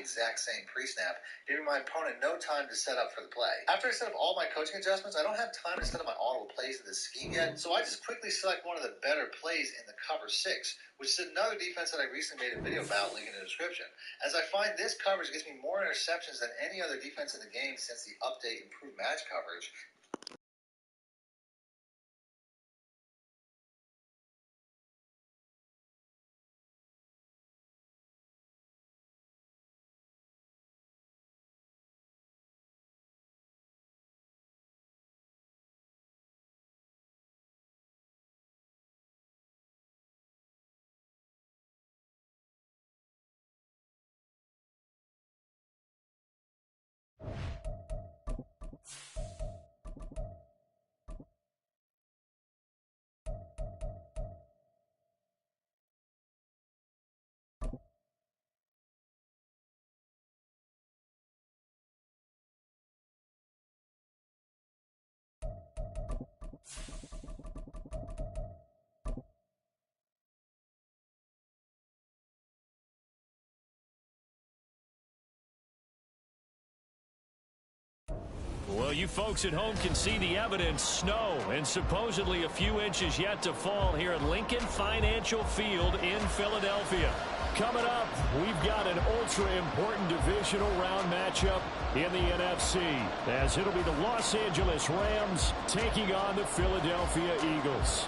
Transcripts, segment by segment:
exact same pre-snap, giving my opponent no time to set up for the play. After I set up all my coaching adjustments, I don't have time to set up my audible plays in this scheme yet, so I just quickly select one of the better plays in the cover 6, which is another defense that I recently made a video about, link in the description, as I find this coverage gives me more interceptions than any other defense in the game since the update improved match coverage. Well, you folks at home can see the evidence. Snow and supposedly a few inches yet to fall here at Lincoln Financial Field in Philadelphia. Coming up, we've got an ultra-important divisional round matchup in the NFC, as it'll be the Los Angeles Rams taking on the Philadelphia Eagles.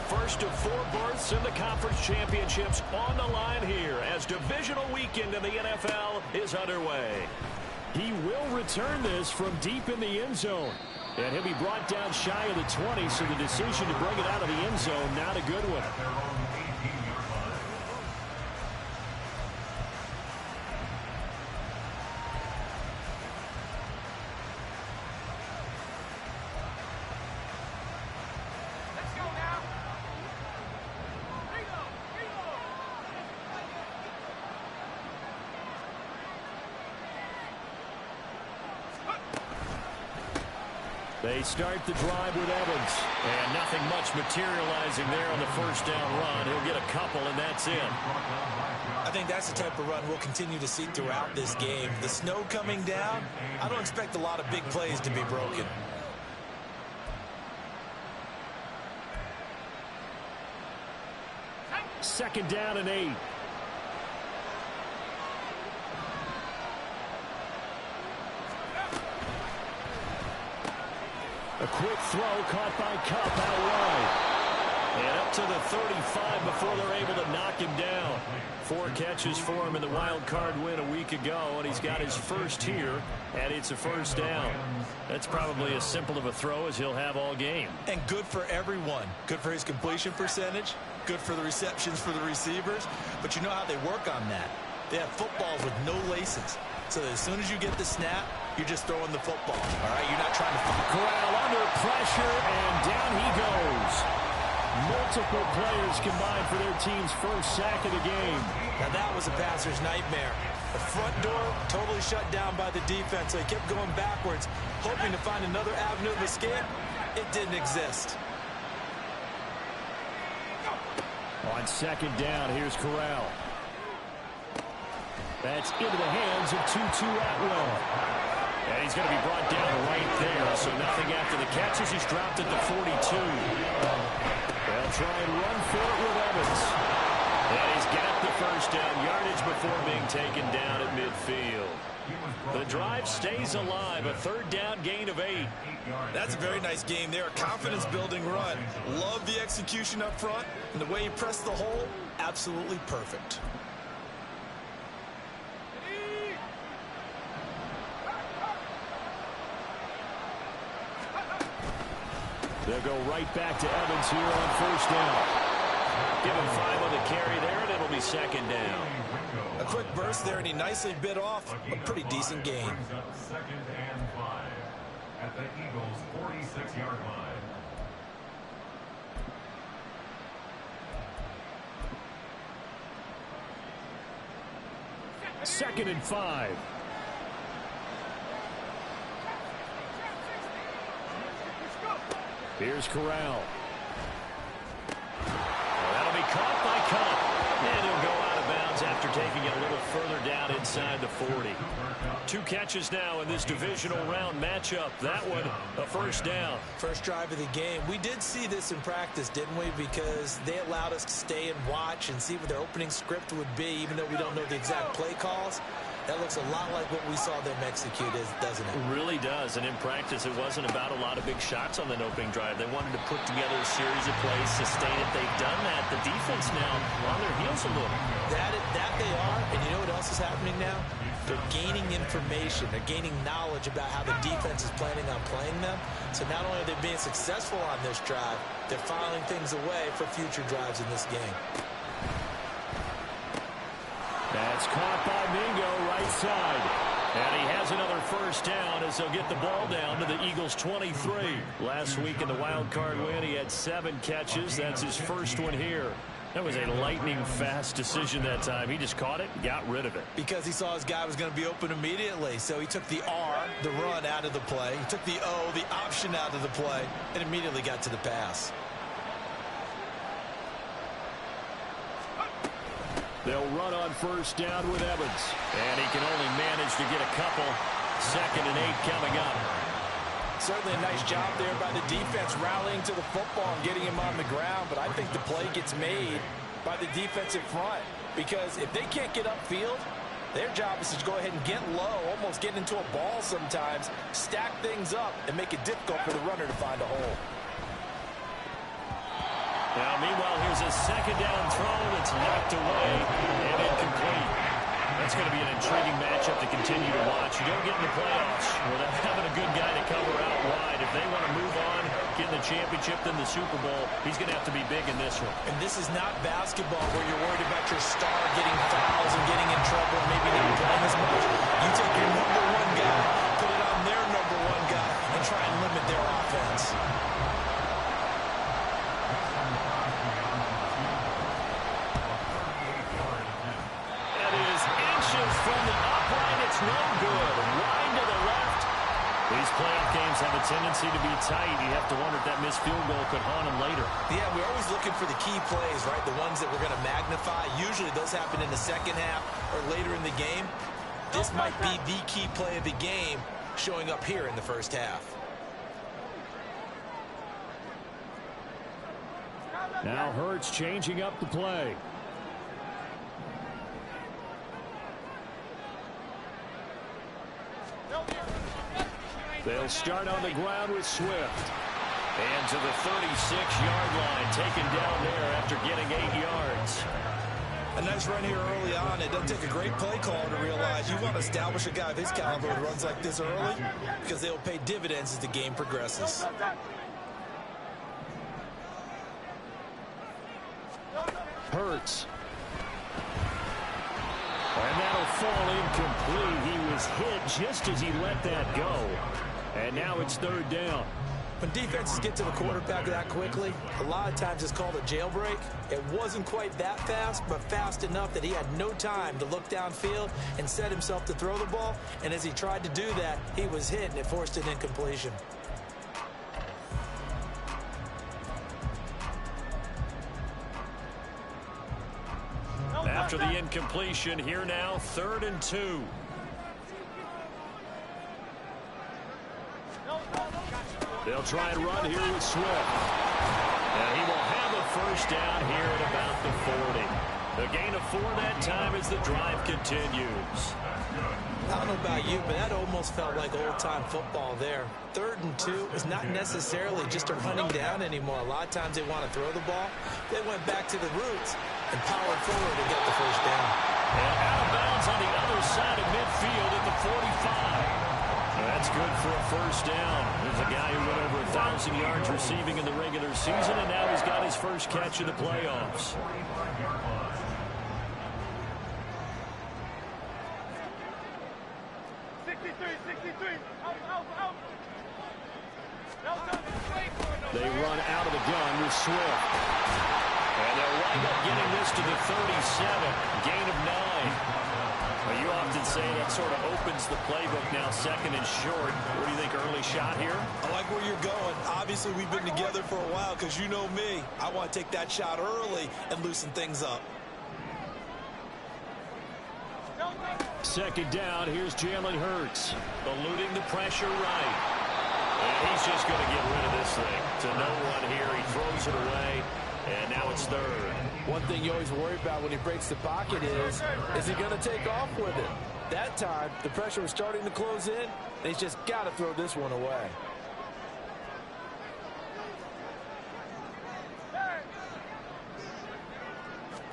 First of 4 berths in the conference championships on the line here as divisional weekend in the NFL is underway. He will return this from deep in the end zone. And he'll be brought down shy of the 20, so the decision to bring it out of the end zone, not a good one. They start the drive with Evans. And nothing much materializing there on the first down run. He'll get a couple, and that's it. I think that's the type of run we'll continue to see throughout this game. The snow coming down, I don't expect a lot of big plays to be broken. Second down and 8. A quick throw caught by Kupp out wide. And up to the 35 before they're able to knock him down. 4 catches for him in the wild card win a week ago, and he's got his first here, and it's a first down. That's probably as simple of a throw as he'll have all game. And good for everyone. Good for his completion percentage, good for the receptions for the receivers, but you know how they work on that. They have footballs with no laces, so that as soon as you get the snap, you're just throwing the football. All right, you're not trying to fight. Corral under pressure, and down he goes. Multiple players combined for their team's first sack of the game. Now that was a passer's nightmare. The front door totally shut down by the defense. They kept going backwards, hoping to find another avenue of escape. It didn't exist. On second down, here's Corral. That's into the hands of Tutu Atwell. And he's going to be brought down right there, so nothing after the catches. He's dropped at the 42. They'll try and run for it with Evans. And he's got the first down yardage before being taken down at midfield. The drive stays alive, a third down gain of 8. That's a very nice game there, a confidence-building run. Love the execution up front, and the way he pressed the hole, absolutely perfect. They'll go right back to Evans here on first down. Give him 5 on the carry there, and it'll be second down. A quick burst there, and he nicely bit off a pretty decent gain. Second and 5 at the Eagles' 46-yard line. 2nd and 5. Here's Corral. That'll be caught by Cup. And he'll go out of bounds after taking it a little further down inside the 40. 2 catches now in this divisional round matchup. That one, a first down. First drive of the game. We did see this in practice, didn't we? Because they allowed us to stay and watch and see what their opening script would be, even though we don't know the exact play calls. That looks a lot like what we saw them execute, doesn't it? It really does. And in practice, it wasn't about a lot of big shots on the opening drive. They wanted to put together a series of plays, sustain it. They've done that. The defense now on their heels a little. That they are. And you know what else is happening now? They're gaining information. They're gaining knowledge about how the defense is planning on playing them. So not only are they being successful on this drive, they're filing things away for future drives in this game. That's caught by Mingo, right side. And he has another first down as they'll get the ball down to the Eagles' 23. Last week in the wild card win, he had 7 catches. That's his first one here. That was a lightning-fast decision that time. He just caught it and got rid of it. Because he saw his guy was going to be open immediately. So he took the R, the run, out of the play. He took the O, the option, out of the play, and immediately got to the pass. They'll run on first down with Evans. And he can only manage to get a couple. 2nd and 8 coming up. Certainly a nice job there by the defense rallying to the football and getting him on the ground. But I think the play gets made by the defensive front. Because if they can't get upfield, their job is to go ahead and get low, almost get into a ball sometimes, stack things up, and make it difficult for the runner to find a hole. Now, meanwhile, here's a 2nd down throw that's knocked away and incomplete. That's going to be an intriguing matchup to continue to watch. You don't get in the playoffs without having a good guy to cover out wide. If they want to move on, get in the championship, then the Super Bowl, he's going to have to be big in this one. And this is not basketball where you're worried about your star getting fouls and getting in trouble and maybe not playing as much. You take your number 1 guy, put it on their number 1 guy, and try and limit their offense. From the upright, it's no good. Wide to the left. These playoff games have a tendency to be tight. You have to wonder if that missed field goal could haunt them later. Yeah, we're always looking for the key plays, right? The ones that we're going to magnify. Usually those happen in the second half or later in the game. This might be the key play of the game showing up here in the first half. Now Hurts changing up the play. They'll start on the ground with Swift. And to the 36-yard line, taken down there after getting 8 yards. A nice run here early on. It doesn't take a great play call to realize you want to establish a guy of his caliber who runs like this early because they will pay dividends as the game progresses. Hurts. And that'll fall incomplete. He was hit just as he let that go. And now it's 3rd down. When defenses get to the quarterback that quickly, a lot of times it's called a jailbreak. It wasn't quite that fast, but fast enough that he had no time to look downfield and set himself to throw the ball. And as he tried to do that, he was hit, and it forced an incompletion. After the incompletion, here now, 3rd and 2. They'll try and run here with Swift. And he will have a first down here at about the 40. A gain of 4 that time as the drive continues. I don't know about you, but that almost felt like old-time football there. 3rd and 2 is not necessarily just a running down anymore. A lot of times they want to throw the ball. They went back to the roots and powered forward to get the first down. And out of bounds on the other side of midfield at the 45. That's good for a first down. There's a guy who went over 1,000 yards receiving in the regular season, and now he's got his first catch of the playoffs. They run out of the gun with Swift. And they'll wind up getting this to the 37. Gain of 9. Well, you often say that sort of opens the playbook now, second and short. What do you think, early shot here? I like where you're going. Obviously, we've been together for a while because you know me. I want to take that shot early and loosen things up. Second down, here's Jalen Hurts, eluding the pressure right. And he's just going to get rid of this thing. To no one here, he throws it away, and now it's third. One thing you always worry about when he breaks the pocket is he going to take off with it? That time, the pressure was starting to close in, and he's just got to throw this one away.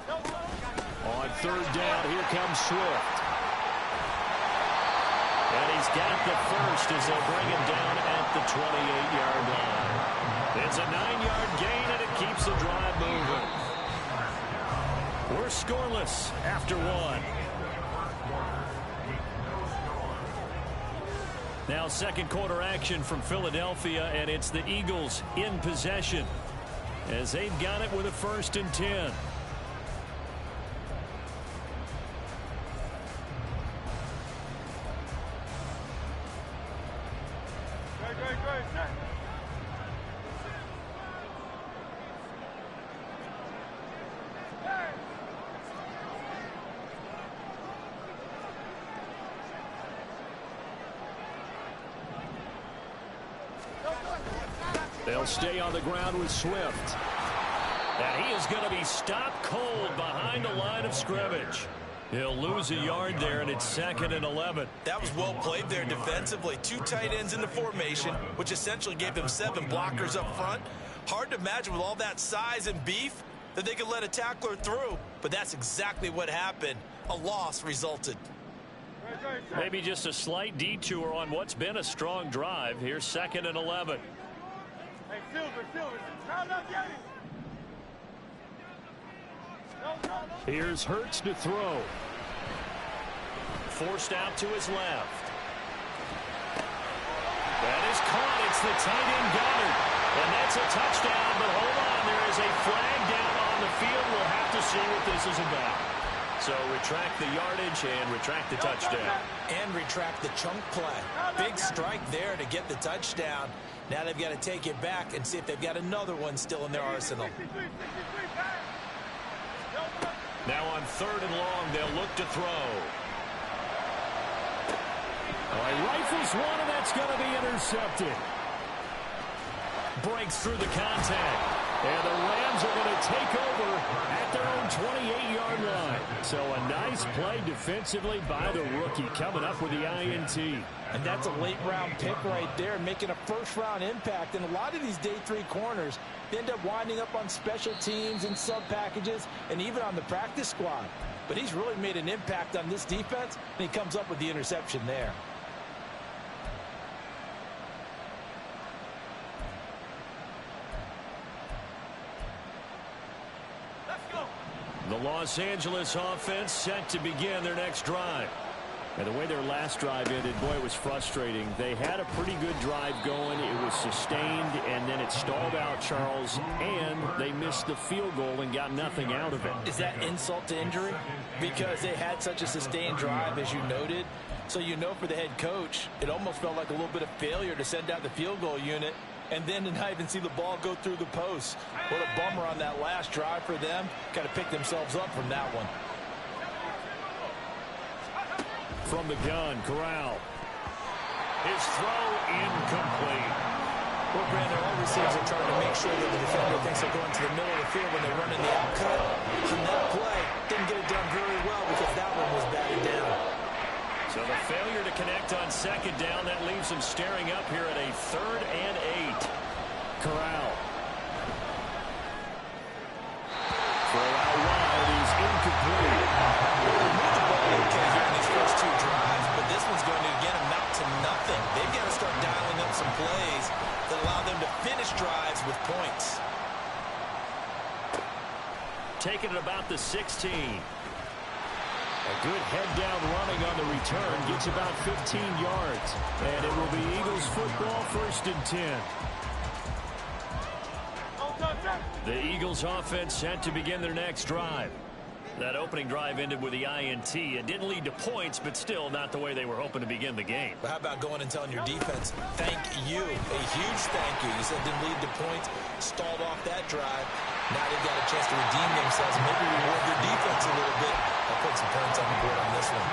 On third down, here comes Swift. And he's got the first as they'll bring him down at the 28-yard line. It's a 9-yard gain, and it keeps the drive moving. We're scoreless after one. Now second quarter action from Philadelphia, and it's the Eagles in possession as they've got it with a 1st and 10. They'll stay on the ground with Swift. And he is going to be stopped cold behind the line of scrimmage. He'll lose a yard there, and it's 2nd and 11. That was well played there defensively. 2 tight ends in the formation, which essentially gave them 7 blockers up front. Hard to imagine with all that size and beef that they could let a tackler through, but that's exactly what happened. A loss resulted. Maybe just a slight detour on what's been a strong drive. Here's 2nd and 11. Here's Hurts to throw. Forced out to his left. That is caught. It's the tight end Goddard. And that's a touchdown, but hold on. There is a flag down on the field. We'll have to see what this is about. So retract the yardage and retract the touchdown. And retract the chunk play. Big strike there to get the touchdown. Now they've got to take it back and see if they've got another one still in their arsenal. Now on 3rd and long, they'll look to throw. Oh, he rifles one, and that's going to be intercepted. Breaks through the contact. And the Rams are going to take over at their own 28-yard line. So a nice play defensively by the rookie, coming up with the INT. And that's a late-round pick right there, making a first-round impact. And a lot of these day 3 corners end up winding up on special teams and sub-packages and even on the practice squad. But he's really made an impact on this defense, and he comes up with the interception there. The Los Angeles offense set to begin their next drive. And the way their last drive ended, boy, it was frustrating. They had a pretty good drive going. It was sustained, and then it stalled out, Charles, and they missed the field goal and got nothing out of it. Is that insult to injury? Because they had such a sustained drive, as you noted. So you know for the head coach, it almost felt like a little bit of failure to send out the field goal unit and then to not even see the ball go through the post. What a bummer on that last drive for them. Got to pick themselves up from that one. From the gun, Corral. His throw incomplete. Well, Brandon, all receivers are trying to make sure that the defender thinks they're going to the middle of the field when they run in the outcut. On that play, didn't get it done very well because that one was batted down. So the failure to connect on 2nd down, that leaves them staring up here at a 3rd and 8. Corral. Throw out wide, he's incomplete. Okay, here in these first 2 drives, but this one's going to again amount to nothing. They've got to start dialing up some plays that allow them to finish drives with points. Taking it about the 16. A good head-down running on the return. Gets about 15 yards. And it will be Eagles football, 1st and 10. The Eagles offense set to begin their next drive. That opening drive ended with the INT. It didn't lead to points, but still not the way they were hoping to begin the game. But how about going and telling your defense, thank you, a huge thank you. You said it didn't lead to points, stalled off that drive. Now they've got a chance to redeem themselves and maybe reward their defense a little bit. I'll put some points on the board on this one.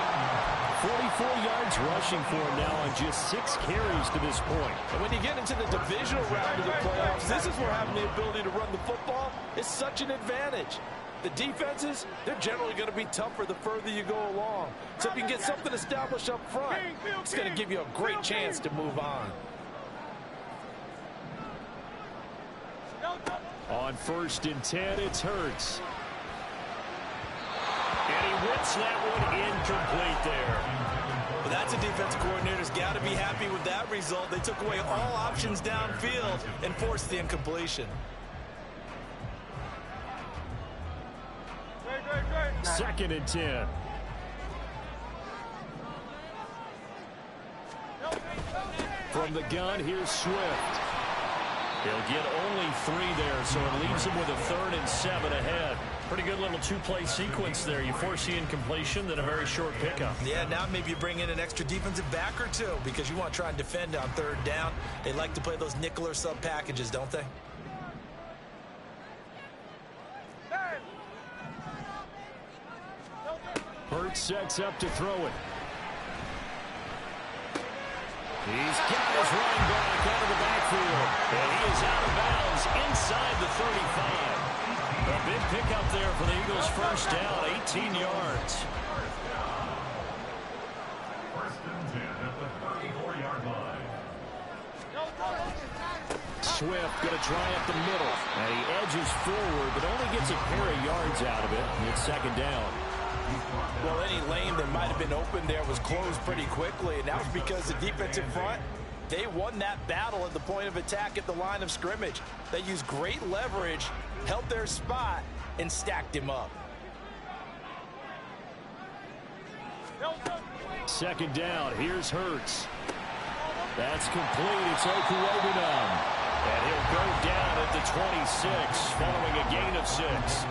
44 yards rushing for him now on just 6 carries to this point. And when you get into the divisional round of the playoffs, this is where having the ability to run the football is such an advantage. The defenses, they're generally going to be tougher the further you go along. So if you can get something established up front, it's going to give you a great chance to move on. On 1st and 10, it's Hurts. And he whips that one incomplete there. Well, that's a defensive coordinator's got to be happy with that result. They took away all options downfield and forced the incompletion. 2nd and 10. From the gun, here's Swift. He'll get only 3 there, so it leaves him with a 3rd and 7 ahead. Pretty good little 2-play sequence there. You force the incompletion, then a very short pickup. Yeah, now maybe you bring in an extra defensive back or 2 because you want to try and defend on 3rd down. They like to play those nickel or sub packages, don't they? Hurts sets up to throw it. He's got his running back out of the backfield. And he is out of bounds inside the 35. A big pickup there for the Eagles' first down, 18 yards. 1st and 10 at the 34-yard line. Swift going to try up the middle. And he edges forward, but only gets a pair of yards out of it. And it's 2nd down. Well, any lane that might have been open there was closed pretty quickly, and that was because the defensive front, they won that battle at the point of attack at the line of scrimmage. They used great leverage, held their spot, and stacked him up. 2nd down. Here's Hurts. That's complete. It's Okuwebunam. And he'll go down at the 26 following a gain of 6.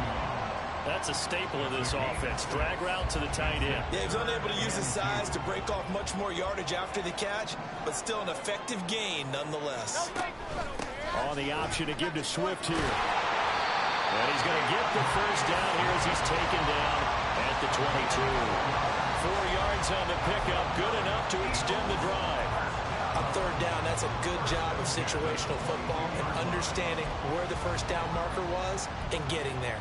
That's a staple of this offense. Drag route to the tight end. Yeah, he's unable to use his size to break off much more yardage after the catch, but still an effective gain nonetheless. On the option to give to Swift here. And he's going to get the first down here as he's taken down at the 22. 4 yards on the pickup, good enough to extend the drive. On 3rd down, that's a good job of situational football and understanding where the first down marker was and getting there.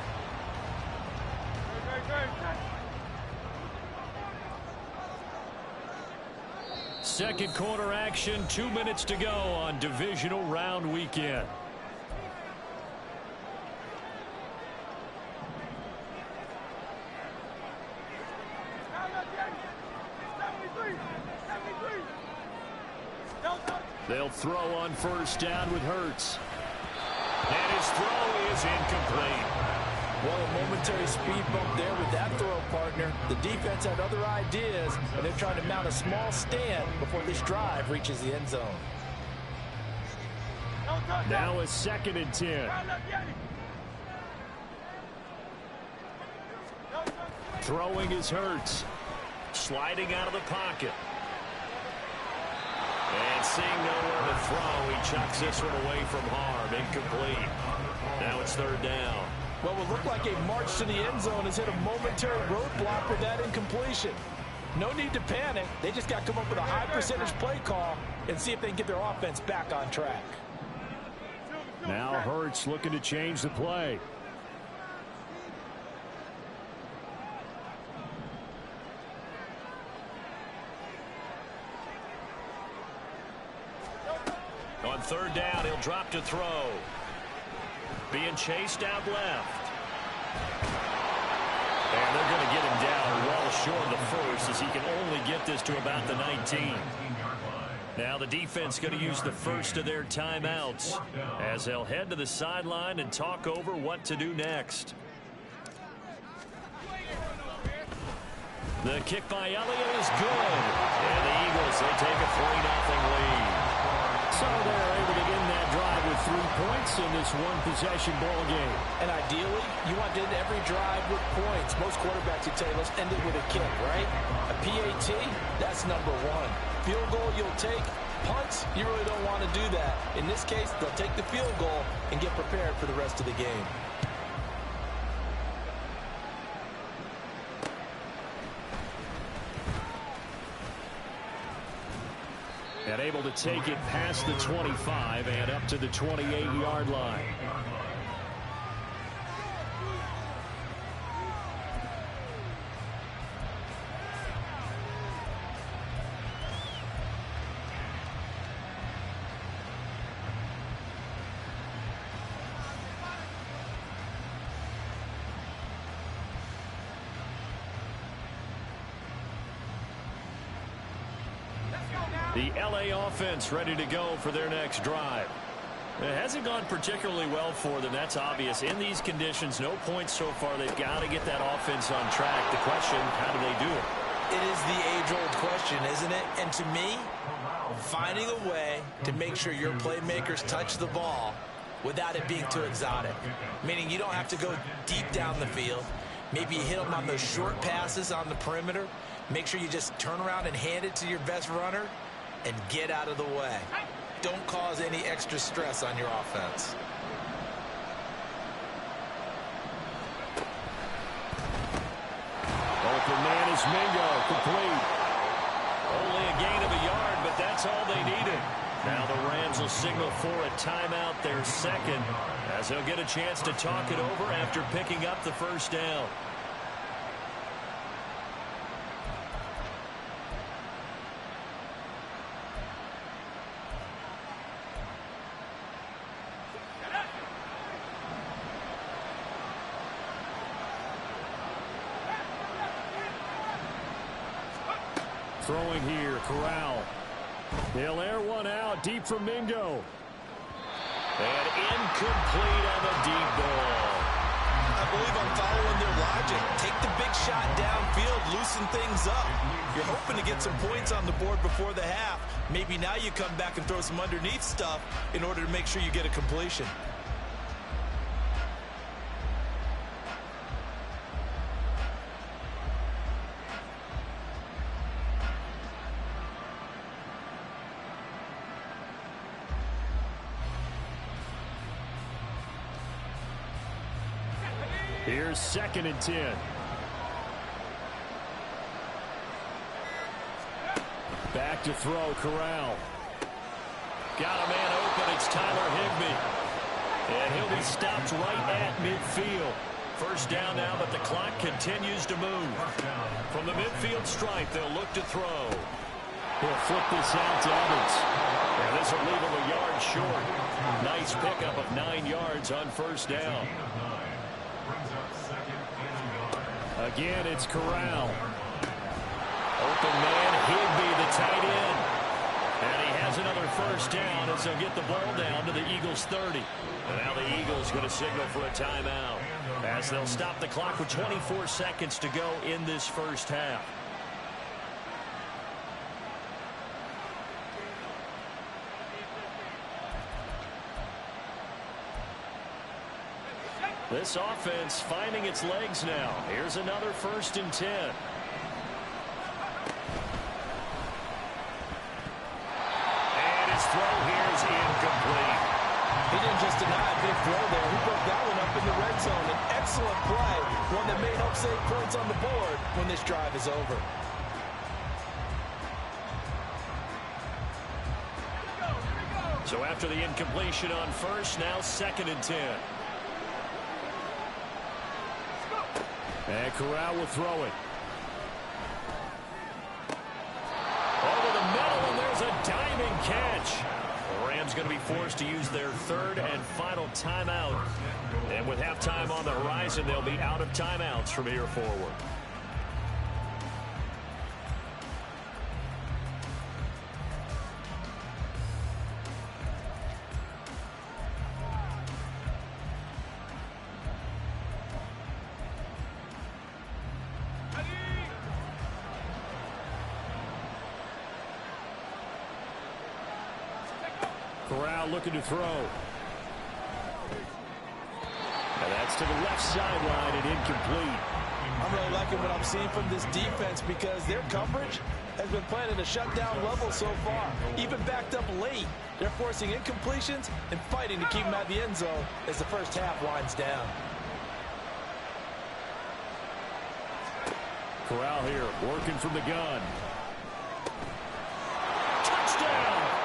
Second quarter action, 2 minutes to go on divisional round weekend. They'll throw on 1st down with Hurts. And his throw is incomplete. Well, a momentary speed bump there with that throw, partner. The defense had other ideas, and they're trying to mount a small stand before this drive reaches the end zone. Now a 2nd and 10. Throwing is Hurts. Sliding out of the pocket. And seeing nowhere to throw, he chucks this one away from harm. Incomplete. Now it's 3rd down. Well, what looked like a march to the end zone has hit a momentary roadblock with that incompletion. No need to panic. They just got to come up with a high percentage play call and see if they can get their offense back on track. Now Hurts looking to change the play. On 3rd down, he'll drop to throw. Being chased out left. And they're going to get him down well short of the first as he can only get this to about the 19. Now the defense going to use the first of their timeouts as they'll head to the sideline and talk over what to do next. The kick by Elliott is good. And the Eagles, they take a 3-0 lead. So they're able to get in that drive with 3 points in this one-possession ball game. And ideally, you want to end every drive with points. Most quarterbacks would tell you, let's end it with a kick, right? A PAT, that's number one. Field goal you'll take. Punts, you really don't want to do that. In this case, they'll take the field goal and get prepared for the rest of the game. And able to take it past the 25 and up to the 28-yard line. The LA offense ready to go for their next drive. It hasn't gone particularly well for them. That's obvious. In these conditions, no points so far. They've got to get that offense on track. The question, how do they do it? It is the age-old question, isn't it? And to me, finding a way to make sure your playmakers touch the ball without it being too exotic. Meaning you don't have to go deep down the field. Maybe you hit them on those short passes on the perimeter. Make sure you just turn around and hand it to your best runner and get out of the way. Don't cause any extra stress on your offense. Open man is Mingo, complete. Only a gain of a yard, but that's all they needed. Now the Rams will signal for a timeout, their second, as they'll get a chance to talk it over after picking up the first down. Throwing here, Corral. They'll air one out deep from Mingo. And incomplete on the deep ball. I believe I'm following their logic. Take the big shot downfield, loosen things up. You're hoping to get some points on the board before the half. Maybe now you come back and throw some underneath stuff in order to make sure you get a completion. Here's 2nd and 10. Back to throw, Corral. Got a man open, it's Tyler Higbee. And he'll be stopped right at midfield. First down now, but the clock continues to move. From the midfield stripe, they'll look to throw. He'll flip this out to Evans. And this will leave him a yard short. Nice pickup of 9 yards on first down. Again, it's Corral. Open man, Higbee, the tight end. And he has another first down as they'll get the ball down to the Eagles' 30. And now the Eagles going to signal for a timeout as they'll stop the clock with 24 seconds to go in this first half. This offense finding its legs now. Here's another 1st and 10. And his throw here is incomplete. He didn't just deny a big throw there. He broke that one up in the red zone. An excellent play. One that may help save points on the board when this drive is over. So after the incompletion on first, now 2nd and 10. And Corral will throw it. Over the middle, and there's a diving catch. The Rams going to be forced to use their 3rd and final timeout. And with halftime on the horizon, they'll be out of timeouts from here forward. Corral looking to throw. And that's to the left sideline and incomplete. I'm really liking what I'm seeing from this defense because their coverage has been playing at a shutdown level so far. Even backed up late, they're forcing incompletions and fighting to keep them at the end zone as the first half winds down. Corral here, working from the gun. Touchdown!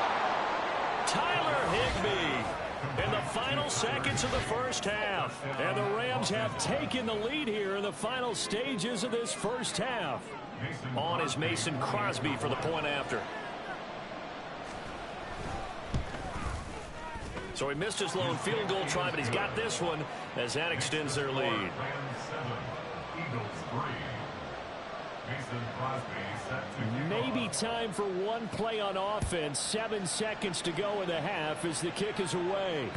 Tyler Higbee in the final seconds of the first half. And the Rams have taken the lead here in the final stages of this first half. On is Mason Crosby for the point after. So he missed his lone field goal try, but he's got this one as that extends their lead. Maybe time for one play on offense. 7 seconds to go in the half as the kick is away.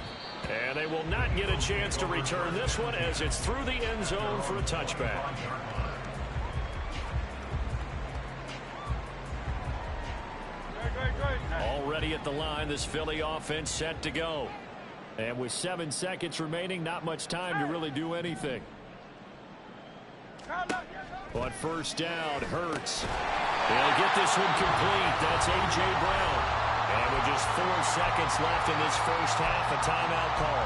And they will not get a chance to return this one as it's through the end zone for a touchback. Already at the line, this Philly offense set to go. And with 7 seconds remaining, not much time to really do anything. On first down, Hurts. They'll get this one complete. That's A.J. Brown. And with just 4 seconds left in this first half, a timeout call.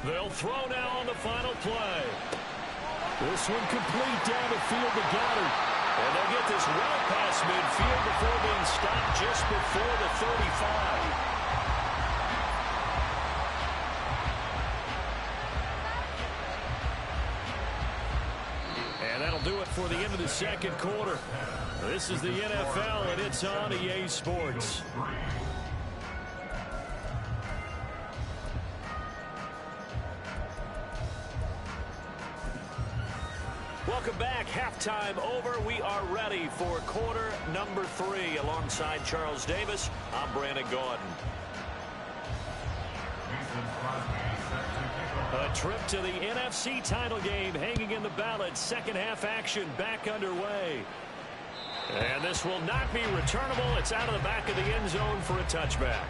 They'll throw now on the final play. This one complete down the field to Goddard. And they'll get this well past midfield before being stopped just before the 35. And that'll do it for the end of the second quarter. This is the NFL, and it's on EA Sports. Welcome back. Halftime over. We are ready for quarter number 3. Alongside Charles Davis, I'm Brandon Gordon. A trip to the NFC title game hanging in the balance. Second half action back underway. And this will not be returnable. It's out of the back of the end zone for a touchback.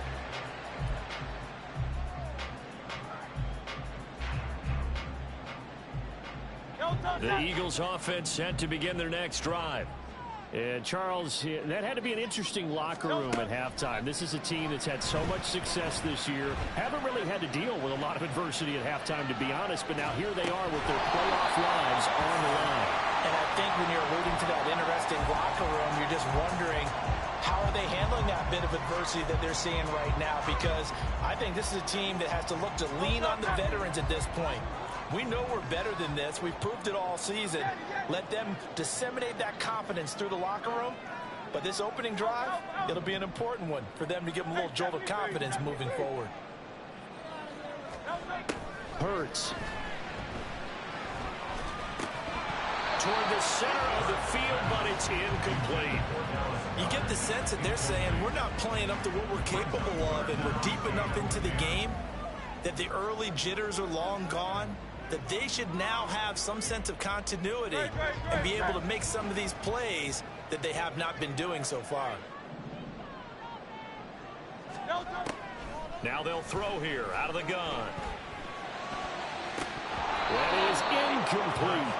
The Eagles offense set to begin their next drive. And Charles, that had to be an interesting locker room at halftime. This is a team that's had so much success this year. Haven't really had to deal with a lot of adversity at halftime, to be honest. But now here they are with their playoff lives on the line. And I think when you're alluding to that interesting locker room, you're just wondering, how are they handling that bit of adversity that they're seeing right now? Because I think this is a team that has to look to lean on the veterans at this point. We know we're better than this. We've proved it all season. Let them disseminate that confidence through the locker room. But this opening drive, it'll be an important one for them to give them a little jolt of confidence moving forward. Hurts. Toward the center of the field, but it's incomplete. You get the sense that they're saying we're not playing up to what we're capable of, and we're deep enough into the game that the early jitters are long gone, that they should now have some sense of continuity and be able to make some of these plays that they have not been doing so far. Now they'll throw here out of the gun. That is incomplete.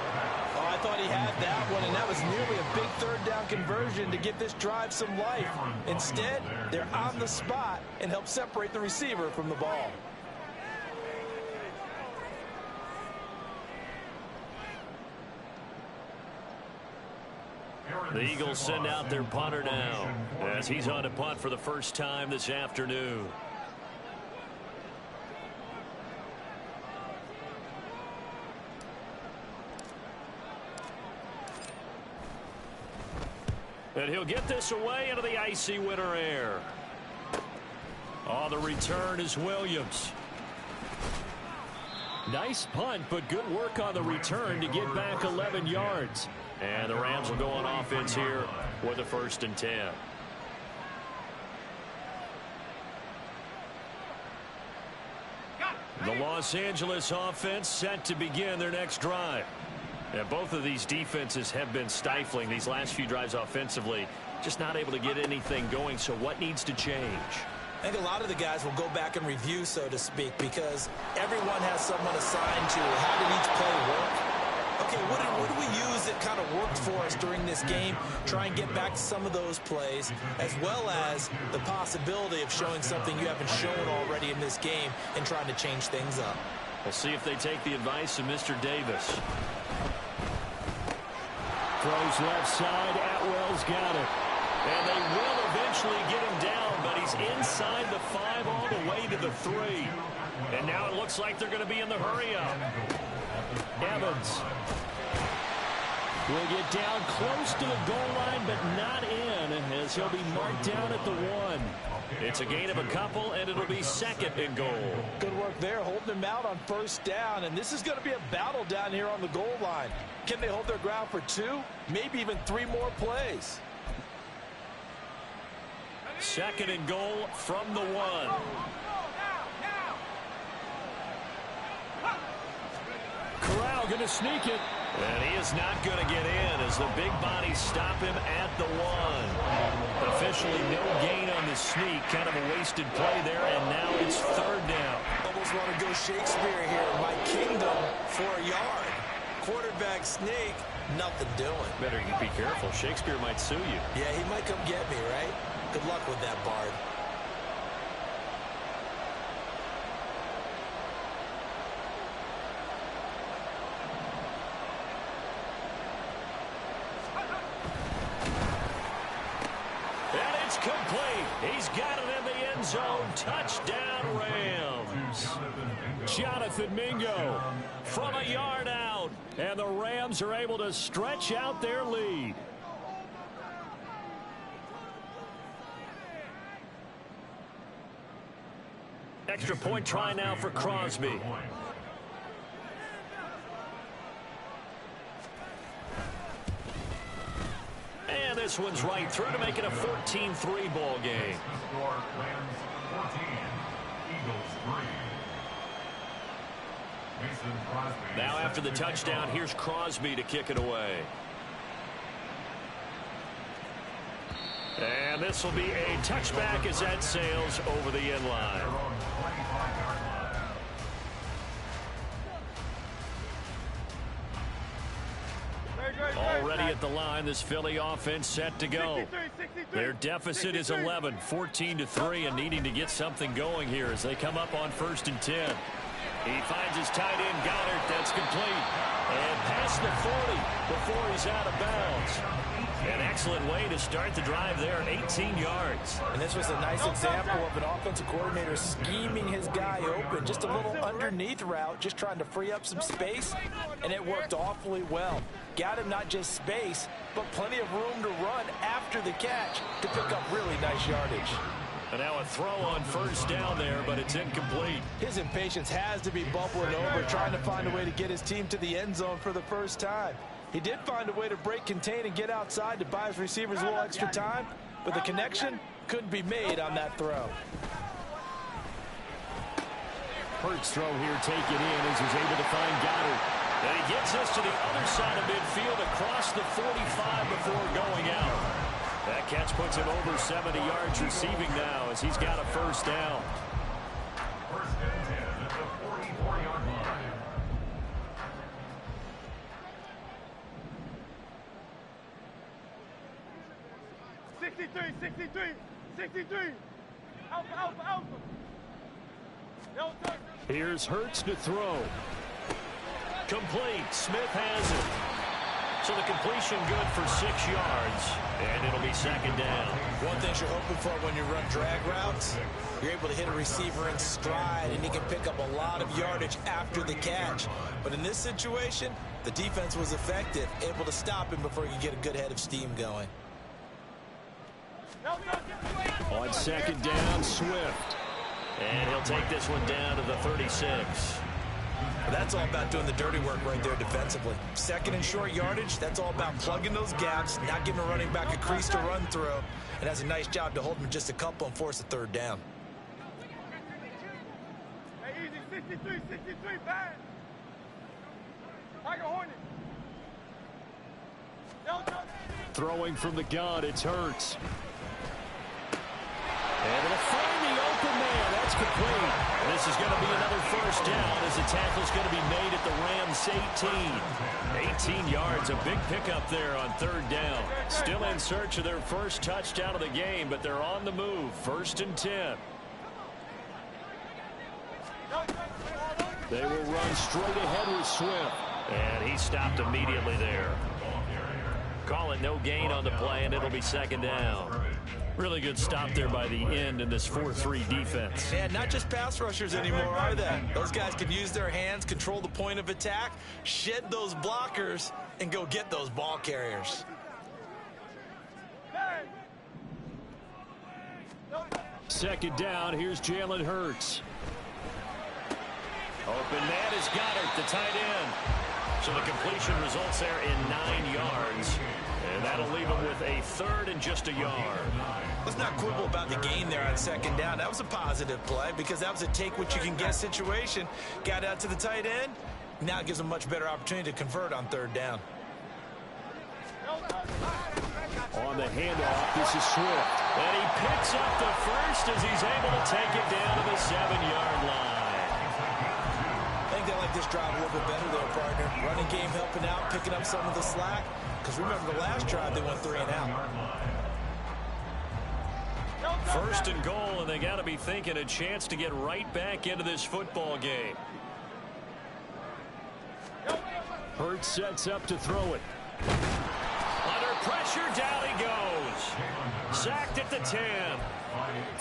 Oh, I thought he had that one, and that was nearly a big third down conversion to give this drive some life. Instead, they're on the spot and help separate the receiver from the ball. The Eagles send out their punter now as he's on to punt for the first time this afternoon. And he'll get this away into the icy winter air. On the return is Williams. Nice punt, but good work on the return to get back 11 yards. And the Rams will go on offense here with a 1st and 10. The Los Angeles offense set to begin their next drive. Yeah, both of these defenses have been stifling these last few drives offensively. Just not able to get anything going, so what needs to change? I think a lot of the guys will go back and review, so to speak, because everyone has someone assigned to how did each play work. Okay, what did we use that kind of worked for us during this game? Try and get back to some of those plays, as well as the possibility of showing something you haven't shown already in this game and trying to change things up. We'll see if they take the advice of Mr. Davis. Throws left side. Atwell's got it. And they will eventually get him down, but he's inside the 5 all the way to the 3. And now it looks like they're going to be in the hurry-up. Evans will get down close to the goal line, but not in, as he'll be marked down at the 1. It's a gain of a couple, and it'll be second and goal. Good work there, holding him out on first down, and this is going to be a battle down here on the goal line. Can they hold their ground for 2, maybe even 3 more plays? Second and goal from the 1. Corral going to sneak it. And he is not going to get in as the big bodies stop him at the 1. Officially no gain on the sneak. Kind of a wasted play there, and now it's third down. Almost want to go Shakespeare here. My kingdom for a yard. Quarterback sneak, nothing doing. Better be careful. Shakespeare might sue you. Yeah, he might come get me, right? Good luck with that, Bard. And it's complete. He's got it in the end zone. Touchdown, Rams. Jonathan Mingo from a yard out. And the Rams are able to stretch out their lead. Extra point try now for Crosby. And this one's right through to make it a 14-3 ball game. Now after the touchdown, here's Crosby to kick it away. And this will be a touchback as that sails over the end line. Already at the line, this Philly offense set to go. Their deficit is 11, 14-3, and needing to get something going here as they come up on 1st and 10. He finds his tight end, Goddard. That's complete. And past the 40 before he's out of bounds. An excellent way to start the drive there, 18 yards. And this was a nice example of an offensive coordinator scheming his guy open. Just a little underneath route, just trying to free up some space, and it worked awfully well. Got him not just space, but plenty of room to run after the catch to pick up really nice yardage. And now a throw on 1st down there, but it's incomplete. His impatience has to be bubbling over, trying to find a way to get his team to the end zone for the first time. He did find a way to break, contain, and get outside to buy his receivers a little extra time, but the connection couldn't be made on that throw. Hurts throw here, take it in as he's able to find Goddard. And he gets us to the other side of midfield across the 45 before going out. That catch puts him over 70 yards receiving now as he's got a 1st down. 1st and 10 at the 44-yard line. Here's Hurts to throw. Complete. Smith has it. So the completion good for 6 yards, and it'll be 2nd down. One thing you're hoping for when you run drag routes, you're able to hit a receiver in stride, and he can pick up a lot of yardage after the catch. But in this situation, the defense was effective, able to stop him before he could get a good head of steam going. On 2nd down, Swift. And he'll take this one down to the 36. That's all about doing the dirty work right there defensively. 2nd and short yardage, that's all about plugging those gaps, not giving a running back a crease to run through. And that's a nice job to hold him just a couple and force a 3rd down. 63, bang. Tiger Hornet. Throwing from the gun, it's Hurts. And it'll find the open man. That's complete. This is going to be another first down as the tackle's going to be made at the Rams 18. 18 yards, a big pickup there on third down. Still in search of their first touchdown of the game, but they're on the move. 1st and 10. They will run straight ahead with Swift. And he stopped immediately there. Call it no gain on the play, and it'll be 2nd down. Really good stop there by the end in this 4-3 defense. Yeah, not just pass rushers anymore, are they? Those guys can use their hands, control the point of attack, shed those blockers, and go get those ball carriers. 2nd down, here's Jalen Hurts. Open man is Goddard, the tight end. So the completion results there in 9 yards. And that'll leave him with a 3rd and just a yard. Let's not quibble about the gain there on 2nd down. That was a positive play because that was a take-what-you-can-get situation. Got out to the tight end. Now it gives him a much better opportunity to convert on 3rd down. On the handoff, this is Swift. And he picks up the first as he's able to take it down to the 7-yard line. I think they like this drive a little bit better there, partner. Running game helping out, picking up some of the slack. Because remember, the last drive, they went 3 and out. 1st and goal, and they got to be thinking a chance to get right back into this football game. Hurts sets up to throw it. Under pressure, down he goes. Sacked at the 10.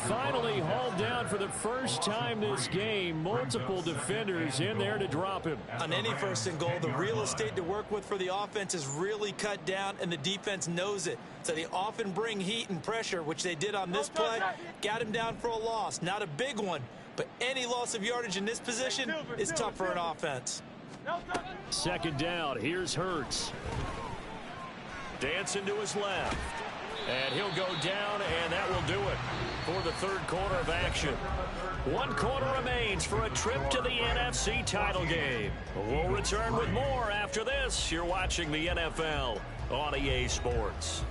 Finally hauled down for the first time this game. Multiple defenders in there to drop him. On any 1st and goal, the real estate to work with for the offense is really cut down, and the defense knows it. So they often bring heat and pressure, which they did on this play. Got him down for a loss. Not a big one, but any loss of yardage in this position is tough for an offense. 2nd down. Here's Hurts. Dancing to his left. And he'll go down, and that will do it for the 3rd quarter of action. 1 quarter remains for a trip to the NFC title game. We'll return with more after this. You're watching the NFL on EA Sports.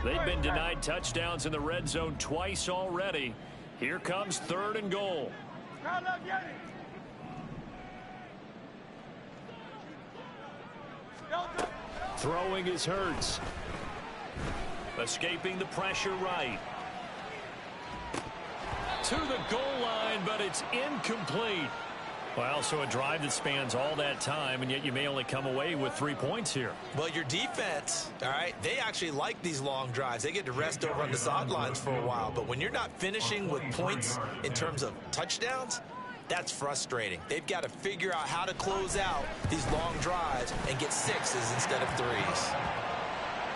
They've been denied touchdowns in the red zone twice already. Here comes 3rd and goal. Throwing is Hurts. Escaping the pressure right. To the goal line, but it's incomplete. Well, so a drive that spans all that time, and yet you may only come away with 3 points here. Well, your defense, all right, they actually like these long drives. They get to rest over on the sidelines for a while. But when you're not finishing with points in terms of touchdowns, that's frustrating. They've got to figure out how to close out these long drives and get 6s instead of 3s.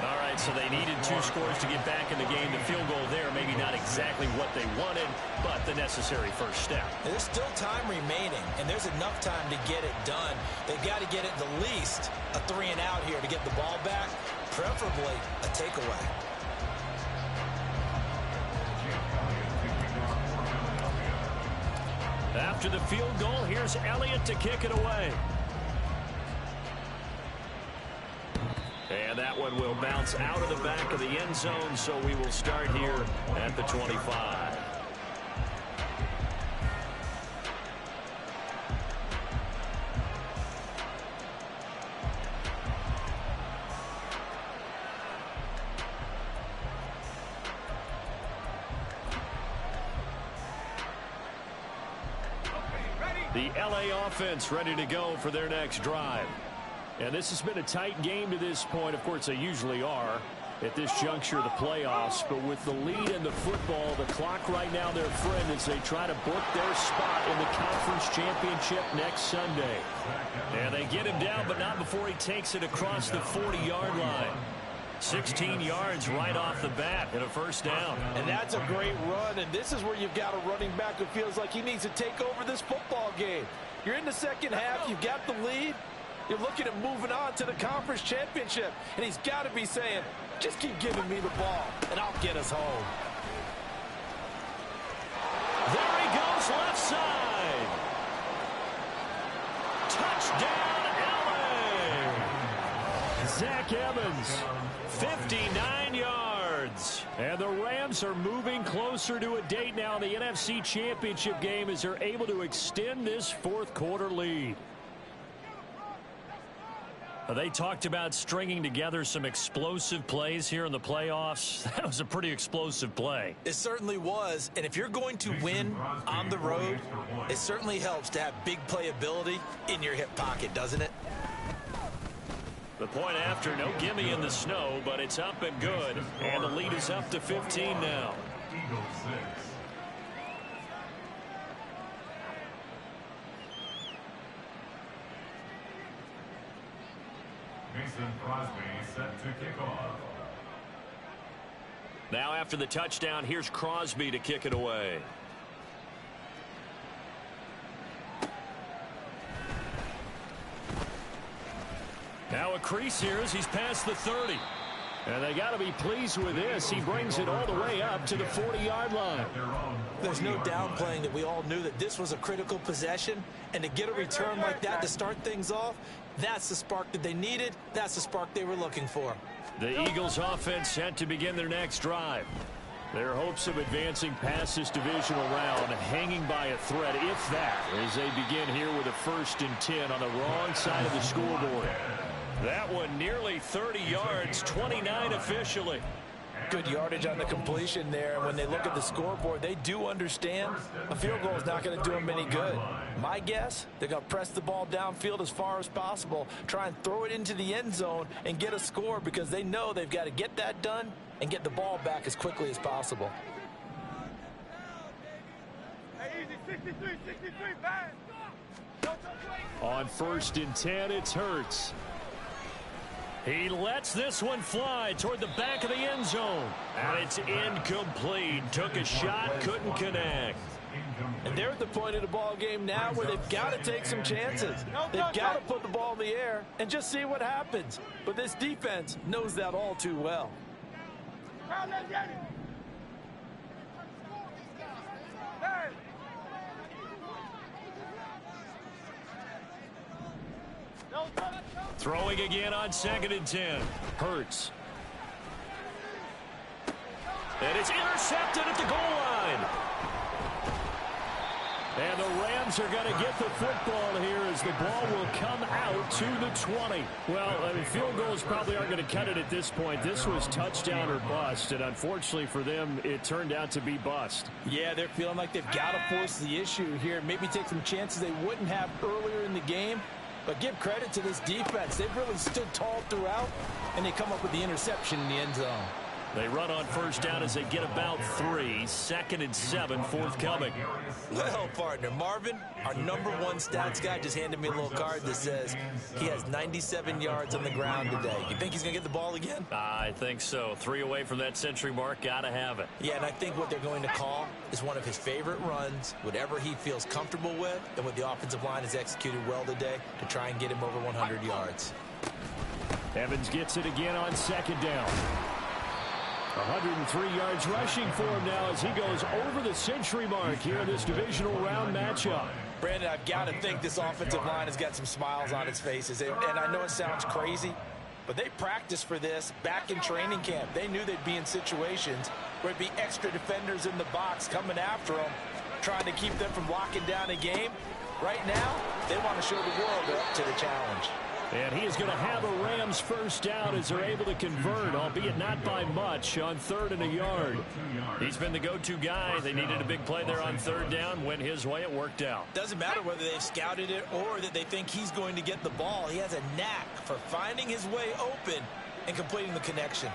All right, so they needed 2 scores to get back in the game. The field goal there, maybe not exactly what they wanted, but the necessary first step. There's still time remaining, and there's enough time to get it done. They've got to get it the least a 3 and out here to get the ball back, preferably a takeaway. After the field goal, here's Elliott to kick it away. And that one will bounce out of the back of the end zone, so we will start here at the 25. The LA offense ready to go for their next drive. And this has been a tight game to this point. Of course, they usually are at this juncture of the playoffs. But with the lead in the football, the clock right now their friend as they try to book their spot in the conference championship next Sunday. And they get him down, but not before he takes it across the 40-yard line. 16 yards right off the bat and a first down. And that's a great run, and this is where you've got a running back who feels like he needs to take over this football game. You're in the second half, you've got the lead. You're looking at moving on to the conference championship. And he's got to be saying, just keep giving me the ball, and I'll get us home. There he goes, left side. Touchdown, LA. Zach Evans, 59 yards. And the Rams are moving closer to a date now in the NFC Championship game as they're able to extend this fourth quarter lead. They talked about stringing together some explosive plays here in the playoffs. That was a pretty explosive play. It certainly was. And if you're going to win on the road, it certainly helps to have big playability in your hip pocket, doesn't it? The point after, no gimme in the snow, but it's up and good. And the lead is up to 15 now. Eagles 6. Mason Crosby set to kick off. Now after the touchdown, here's Crosby to kick it away. Now a crease here as he's past the 30. And they got to be pleased with this. He brings it all the way up to the 40-yard line. There's no downplaying that we all knew that this was a critical possession. And to get a return like that to start things off, that's the spark that they needed. That's the spark they were looking for. The Eagles offense set to begin their next drive. Their hopes of advancing past this divisional round hanging by a thread, if that, as they begin here with a 1st and 10 on the wrong side of the scoreboard. That one nearly 30 yards, 29 officially. Good yardage on the completion there. And when they look at the scoreboard, they do understand a field goal is not going to do them any good. My guess, they're going to press the ball downfield as far as possible, try and throw it into the end zone and get a score because they know they've got to get that done and get the ball back as quickly as possible. On 1st and 10, it's Hurts. He lets this one fly toward the back of the end zone. And it's incomplete. Took a shot, couldn't connect. And they're at the point of the ball game now where they've got to take some chances. They've got to put the ball in the air and just see what happens. But this defense knows that all too well. Throwing again on 2nd and 10. Hurts. And it's intercepted at the goal line. And the Rams are going to get the football here as the ball will come out to the 20. Well, I mean, field goals probably aren't going to cut it at this point. This was touchdown or bust, and unfortunately for them, it turned out to be bust. Yeah, they're feeling like they've got to force the issue here. Maybe take some chances they wouldn't have earlier in the game. But give credit to this defense. They've really stood tall throughout, and they come up with the interception in the end zone. They run on 1st down as they get about 3. 2nd and 7 forthcoming. Well, partner, Marvin, our #1 stats guy just handed me a little card that says he has 97 yards on the ground today. You think he's going to get the ball again? I think so. 3 away from that century mark. Got to have it. Yeah, and I think what they're going to call is one of his favorite runs, whatever he feels comfortable with, and what the offensive line has executed well today to try and get him over 100 yards. Evans gets it again on 2nd down. 103 yards rushing for him now as he goes over the century mark here in this divisional round matchup. Brandon, I've got to think this offensive line has got some smiles on its faces. And I know it sounds crazy, but they practiced for this back in training camp. They knew they'd be in situations where it'd be extra defenders in the box coming after them, trying to keep them from locking down a game. Right now, they want to show the world they're up to the challenge. And he is going to have a Rams 1st down as they're able to convert, albeit not by much, on 3rd and a yard. He's been the go-to guy. They needed a big play there on 3rd down. Went his way. It worked out. Doesn't matter whether they've scouted it or that they think he's going to get the ball. He has a knack for finding his way open and completing the connection.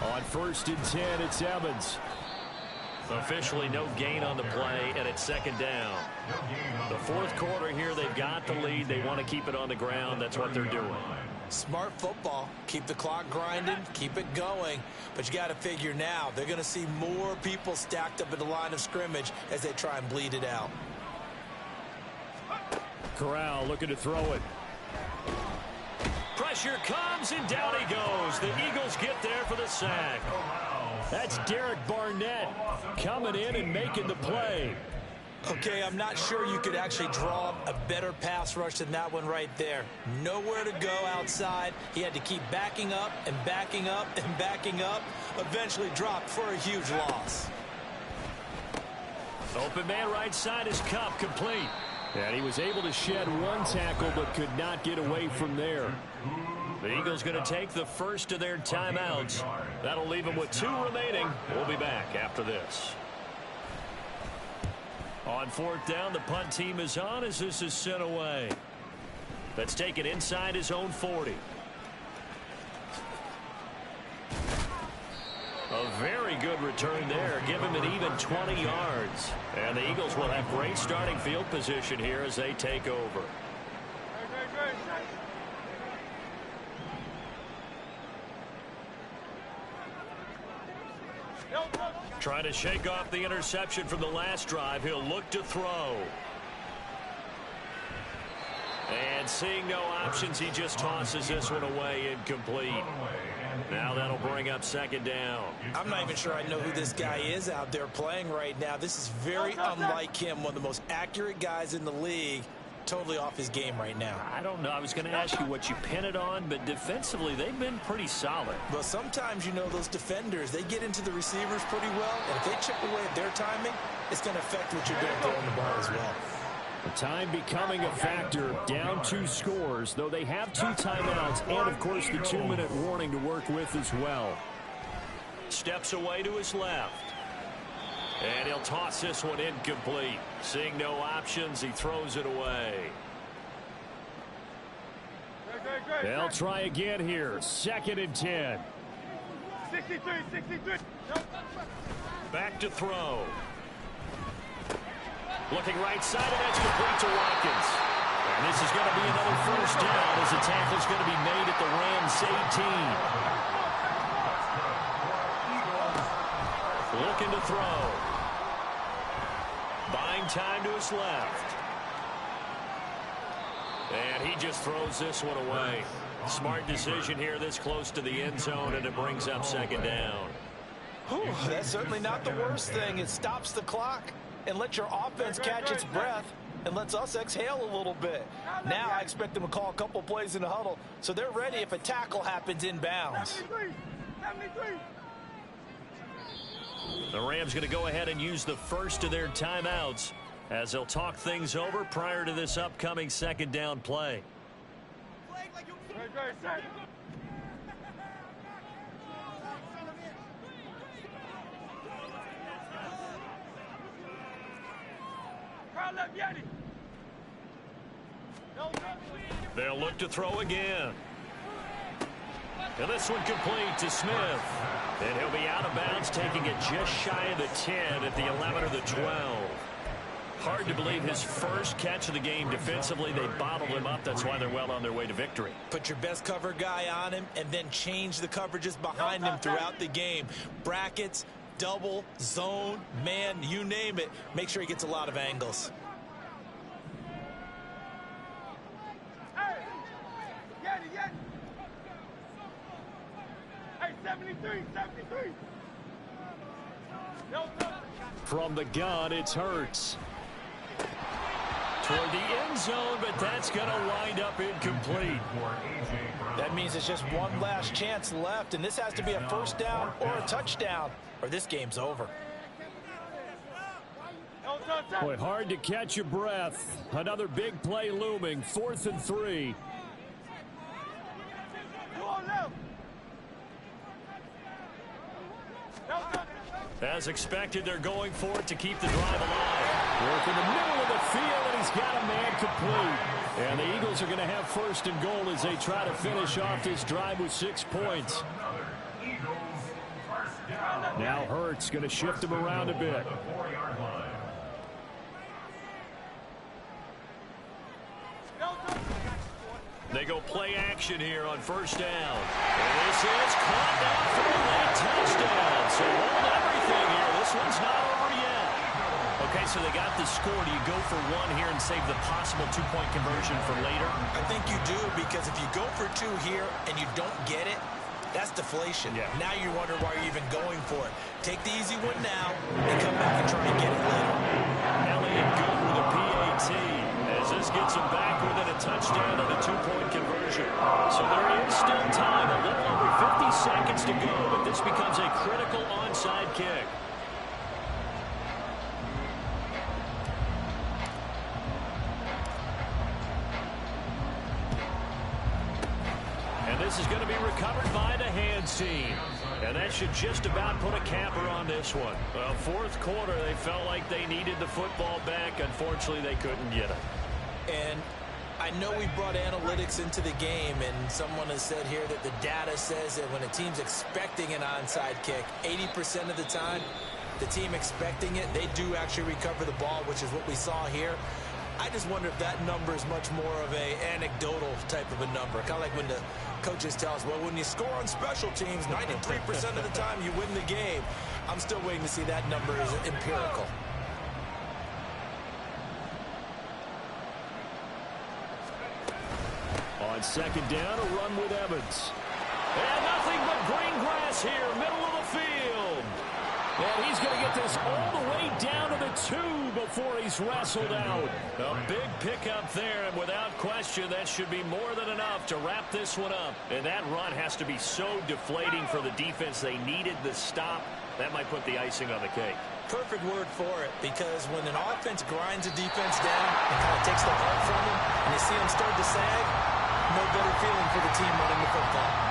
On 1st and 10, it's Evans. Officially no gain on the play, and it's second down. The fourth quarter here, they've got the lead. They want to keep it on the ground. That's what they're doing. Smart football. Keep the clock grinding, keep it going. But you got to figure now, they're going to see more people stacked up at the line of scrimmage as they try and bleed it out. Corral looking to throw it. Pressure comes, and down he goes. The Eagles get there for the sack. That's Derek Barnett coming in and making the play. Okay, I'm not sure you could actually draw up a better pass rush than that one right there. Nowhere to go outside. He had to keep backing up and backing up and backing up. Eventually dropped for a huge loss. Open man right side is Cup, complete. And he was able to shed one tackle but could not get away from there. The Eagles going to take the first of their timeouts. That'll leave them with 2 remaining. We'll be back after this. On fourth down, the punt team is on as this is sent away. Let's take it inside his own 40. A very good return there. Give him an even 20 yards. And the Eagles will have great starting field position here as they take over. Trying to shake off the interception from the last drive. He'll look to throw. And seeing no options, he just tosses this one away, incomplete. Now that'll bring up second down. I'm not even sure I know who this guy is out there playing right now. This is very unlike him, one of the most accurate guys in the league. Totally off his game right now. I don't know. I was going to ask you what you pin it on, but defensively, they've been pretty solid. Well, sometimes, you know, those defenders, they get into the receivers pretty well, and if they chip away at their timing, it's going to affect what you're doing throwing the ball as well. The time becoming a factor, down 2 scores, though they have 2 timeouts and, of course, the 2-minute warning to work with as well. Steps away to his left. And he'll toss this one incomplete. Seeing no options, he throws it away. They'll try again here. 2nd and 10. 63. Back to throw. Looking right side, and that's complete to Watkins. And this is going to be another first down as the tackle's going to be made at the Rams 18. Looking to throw. Buying time to his left. And he just throws this one away. Smart decision here this close to the end zone, and it brings up second down. Whew, that's certainly not the worst thing. It stops the clock and lets your offense catch its breath and lets us exhale a little bit. Now I expect them to call a couple plays in the huddle so they're ready if a tackle happens inbounds. 73. The Rams going to go ahead and use the first of their timeouts as they'll talk things over prior to this upcoming second down play. They'll look to throw again. And this one complete to Smith. And he'll be out of bounds, taking it just shy of the 10 at the 11 or the 12. Hard to believe his first catch of the game defensively. They bottled him up. That's why they're well on their way to victory. Put your best cover guy on him and then change the coverages behind him throughout the game. Brackets, double, zone, man, you name it. Make sure he gets a lot of angles. Hey, 73. From the gun, it's Hurts. Toward the end zone, but that's going to wind up incomplete. That means it's just one last chance left, and this has to be a first down or a touchdown, or this game's over. Boy, hard to catch your breath. Another big play looming. 4th and 3. As expected, they're going for it to keep the drive alive. Work in the middle of the field, and he's got a man complete. And the Eagles are going to have 1st and goal as they try to finish off this drive with 6 points. Now Hurts going to shift him around a bit. The 4-yard line. They go play action here on first down. And this is caught down for a late touchdown. So hold everything here. This one's not over yet. Okay, so they got the score. Do you go for one here and save the possible two-point conversion for later? I think you do, because if you go for two here and you don't get it, that's deflation. Yeah. Now you wonder why you're even going for it. Take the easy one now and come back and try and get it later. Elliott good with a PAT as this gets him back within a touchdown and a two-point conversion. So there is still time, a little over 50 seconds to go, but this becomes a critical onside kick. And this is going to be recovered by the hands team. And that should just about put a capper on this one. Well, fourth quarter, they felt like they needed the football back. Unfortunately, they couldn't get it. And I know we brought analytics into the game, and someone has said here that the data says that when a team's expecting an onside kick, 80% of the time, the team expecting it, they do actually recover the ball, which is what we saw here. I just wonder if that number is much more of a anecdotal type of a number. Kind of like when the coaches tell us, well, when you score on special teams, 93% of the time you win the game. I'm still waiting to see that number is empirical. On second down, a run with Evans. And nothing but green grass here, middle of the field. And he's going to get this all the way down to the 2 before he's wrestled out. A big pickup there, and without question, that should be more than enough to wrap this one up. And that run has to be so deflating for the defense. They needed the stop. That might put the icing on the cake. Perfect word for it, because when an offense grinds a defense down and kind of takes the heart from them, and you see them start to sag, no better feeling for the team running the football.